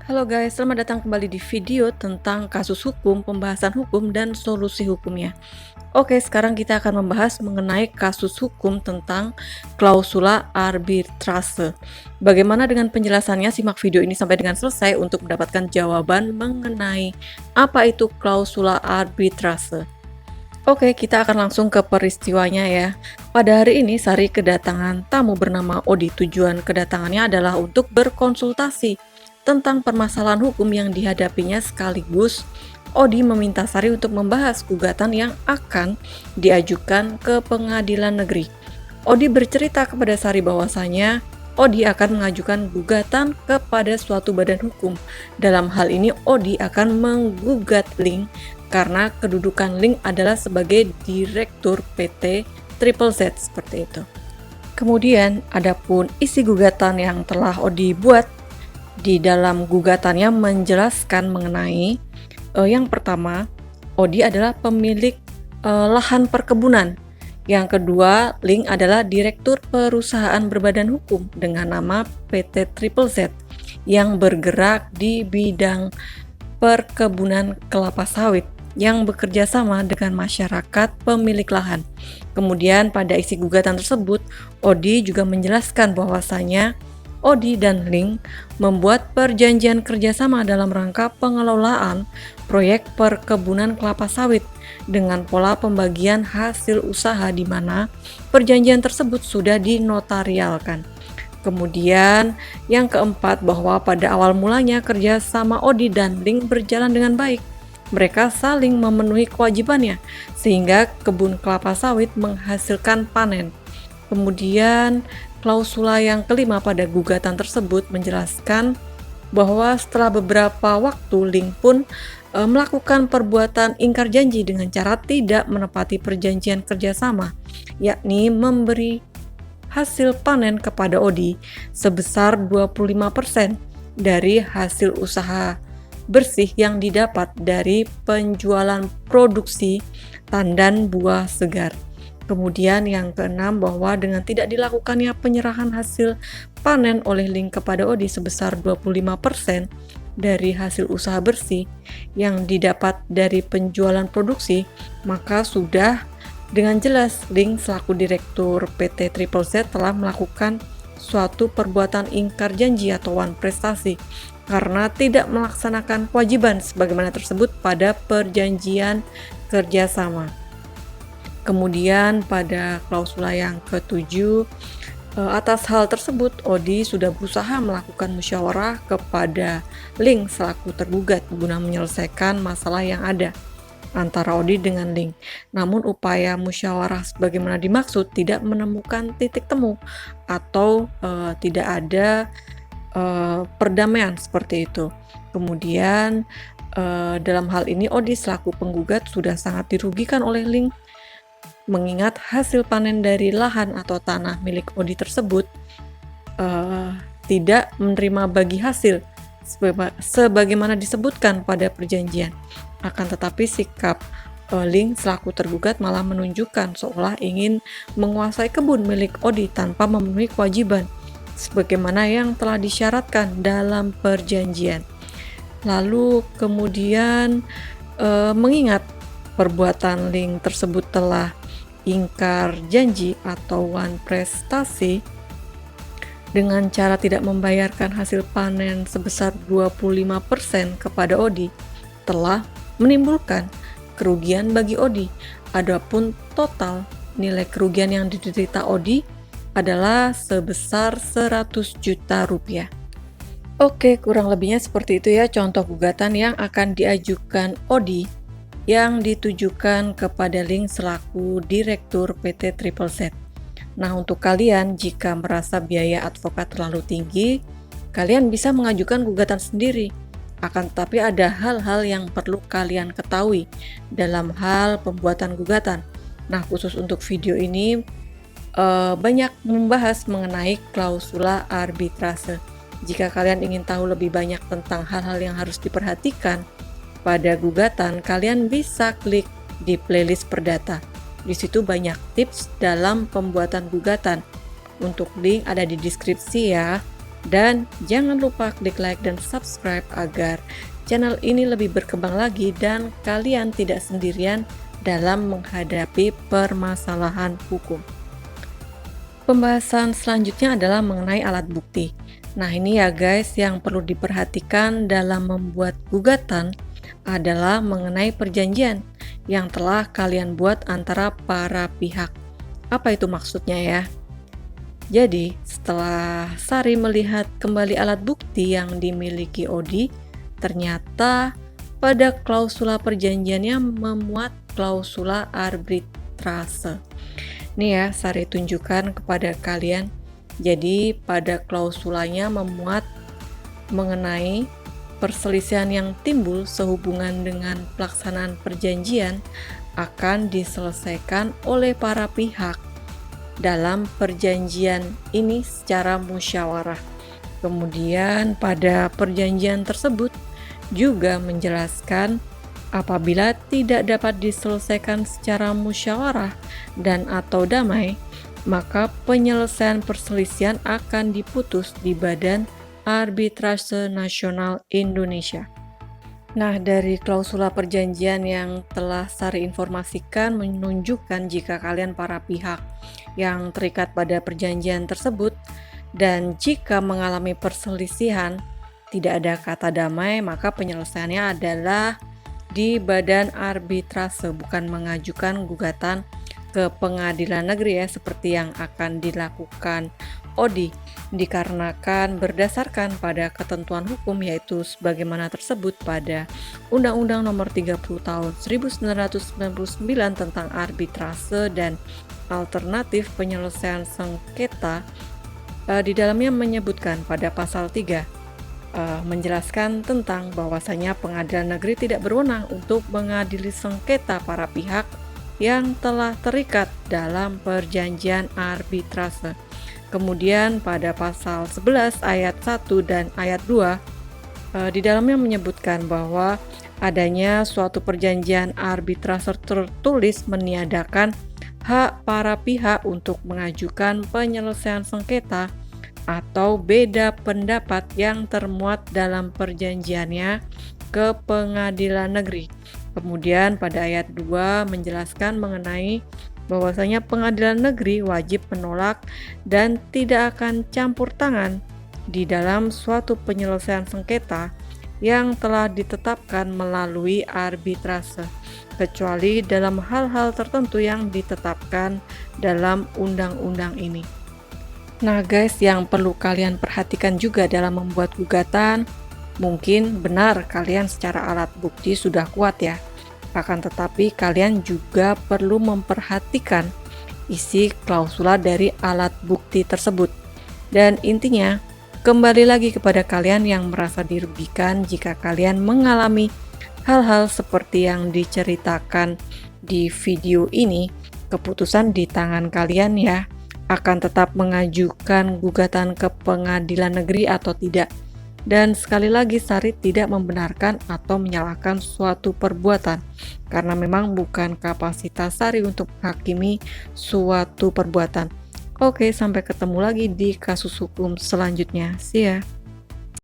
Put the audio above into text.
Halo guys, selamat datang kembali di video tentang kasus hukum, pembahasan hukum, dan solusi hukumnya. Oke, sekarang kita akan membahas mengenai kasus hukum tentang klausula arbitrase. Bagaimana dengan penjelasannya? Simak video ini sampai dengan selesai untuk mendapatkan jawaban mengenai apa itu klausula arbitrase. Oke, kita akan langsung ke peristiwanya ya. Pada hari ini, Sari kedatangan tamu bernama Odi. Tujuan kedatangannya adalah untuk berkonsultasi tentang permasalahan hukum yang dihadapinya, sekaligus Odi meminta Sari untuk membahas gugatan yang akan diajukan ke pengadilan negeri. Odi bercerita kepada Sari bahwasanya Odi akan mengajukan gugatan kepada suatu badan hukum. Dalam hal ini Odi akan menggugat Link karena kedudukan Link adalah sebagai direktur PT Triple Z, seperti itu. Kemudian adapun isi gugatan yang telah Odi buat, di dalam gugatannya menjelaskan mengenai yang pertama, Odi adalah pemilik lahan perkebunan. Yang kedua, Link adalah direktur perusahaan berbadan hukum dengan nama PT Triple Z yang bergerak di bidang perkebunan kelapa sawit yang bekerja sama dengan masyarakat pemilik lahan. Kemudian pada isi gugatan tersebut, Odi juga menjelaskan bahwasanya Odi dan Link membuat perjanjian kerjasama dalam rangka pengelolaan proyek perkebunan kelapa sawit dengan pola pembagian hasil usaha di mana perjanjian tersebut sudah dinotarialkan. Kemudian yang keempat, bahwa pada awal mulanya kerjasama Odi dan Link berjalan dengan baik. Mereka saling memenuhi kewajibannya sehingga kebun kelapa sawit menghasilkan panen. Kemudian klausula yang kelima pada gugatan tersebut menjelaskan bahwa setelah beberapa waktu Link pun melakukan perbuatan ingkar janji dengan cara tidak menepati perjanjian kerjasama, yakni memberi hasil panen kepada Odi sebesar 25% dari hasil usaha bersih yang didapat dari penjualan produksi tandan buah segar. Kemudian yang keenam, bahwa dengan tidak dilakukannya penyerahan hasil panen oleh Link kepada Odi sebesar 25% dari hasil usaha bersih yang didapat dari penjualan produksi, maka sudah dengan jelas Link selaku direktur PT Triple Z telah melakukan suatu perbuatan ingkar janji atau wan prestasi karena tidak melaksanakan kewajiban sebagaimana tersebut pada perjanjian kerjasama. Kemudian pada klausula yang ketujuh, atas hal tersebut Odi sudah berusaha melakukan musyawarah kepada Link selaku tergugat guna menyelesaikan masalah yang ada antara Odi dengan Link. Namun upaya musyawarah sebagaimana dimaksud tidak menemukan titik temu atau tidak ada perdamaian seperti itu. Kemudian dalam hal ini Odi selaku penggugat sudah sangat dirugikan oleh Link, mengingat hasil panen dari lahan atau tanah milik Odi tersebut tidak menerima bagi hasil sebagaimana disebutkan pada perjanjian. Akan tetapi sikap Link selaku tergugat malah menunjukkan seolah ingin menguasai kebun milik Odi tanpa memenuhi kewajiban sebagaimana yang telah disyaratkan dalam perjanjian. Lalu kemudian mengingat perbuatan Link tersebut telah ingkar janji atau wan prestasi dengan cara tidak membayarkan hasil panen sebesar 25% kepada Odi, telah menimbulkan kerugian bagi Odi. Adapun total nilai kerugian yang diderita Odi adalah sebesar 100 juta rupiah. Oke, kurang lebihnya seperti itu ya contoh gugatan yang akan diajukan Odi yang ditujukan kepada Link selaku direktur PT Triple Z. Nah, untuk kalian jika merasa biaya advokat terlalu tinggi, kalian bisa mengajukan gugatan sendiri. Akan tetapi ada hal-hal yang perlu kalian ketahui dalam hal pembuatan gugatan. Nah, khusus untuk video ini banyak membahas mengenai klausula arbitrase. Jika kalian ingin tahu lebih banyak tentang hal-hal yang harus diperhatikan pada gugatan, kalian bisa klik di playlist Perdata. Di situ banyak tips dalam pembuatan gugatan. Untuk link ada di deskripsi ya. Dan jangan lupa klik like dan subscribe agar channel ini lebih berkembang lagi dan kalian tidak sendirian dalam menghadapi permasalahan hukum. Pembahasan selanjutnya adalah mengenai alat bukti. Nah, ini ya guys, yang perlu diperhatikan dalam membuat gugatan adalah mengenai perjanjian yang telah kalian buat antara para pihak. Apa itu maksudnya ya? Jadi, setelah Sari melihat kembali alat bukti yang dimiliki Odi, ternyata pada klausula perjanjiannya memuat klausula arbitrase. Nih ya, Sari tunjukkan kepada kalian. Jadi, pada klausulanya memuat mengenai perselisihan yang timbul sehubungan dengan pelaksanaan perjanjian akan diselesaikan oleh para pihak dalam perjanjian ini secara musyawarah. Kemudian pada perjanjian tersebut juga menjelaskan apabila tidak dapat diselesaikan secara musyawarah dan atau damai, maka penyelesaian perselisihan akan diputus di Badan Arbitrase Nasional Indonesia. Nah, dari klausula perjanjian yang telah Sari informasikan menunjukkan jika kalian para pihak yang terikat pada perjanjian tersebut dan jika mengalami perselisihan tidak ada kata damai, maka penyelesaiannya adalah di Badan Arbitrase, bukan mengajukan gugatan ke pengadilan negeri ya, seperti yang akan dilakukan Odi, dikarenakan berdasarkan pada ketentuan hukum yaitu sebagaimana tersebut pada Undang-Undang Nomor 30 Tahun 1999 tentang arbitrase dan alternatif penyelesaian sengketa. Di dalamnya menyebutkan pada pasal 3 menjelaskan tentang bahwasanya pengadilan negeri tidak berwenang untuk mengadili sengketa para pihak yang telah terikat dalam perjanjian arbitrase. Kemudian pada pasal 11 ayat 1 dan ayat 2 di dalamnya menyebutkan bahwa adanya suatu perjanjian arbitrase tertulis meniadakan hak para pihak untuk mengajukan penyelesaian sengketa atau beda pendapat yang termuat dalam perjanjiannya ke pengadilan negeri. Kemudian pada ayat 2 menjelaskan mengenai bahwasanya pengadilan negeri wajib menolak dan tidak akan campur tangan di dalam suatu penyelesaian sengketa yang telah ditetapkan melalui arbitrase, kecuali dalam hal-hal tertentu yang ditetapkan dalam undang-undang ini. Nah guys, yang perlu kalian perhatikan juga dalam membuat gugatan, mungkin benar kalian secara alat bukti sudah kuat ya, akan tetapi kalian juga perlu memperhatikan isi klausula dari alat bukti tersebut. Dan intinya, kembali lagi kepada kalian yang merasa dirugikan jika kalian mengalami hal-hal seperti yang diceritakan di video ini, keputusan di tangan kalian ya, akan tetap mengajukan gugatan ke pengadilan negeri atau tidak. Dan sekali lagi Sari tidak membenarkan atau menyalahkan suatu perbuatan karena memang bukan kapasitas Sari untuk menghakimi suatu perbuatan. Oke, sampai ketemu lagi di kasus hukum selanjutnya. See ya.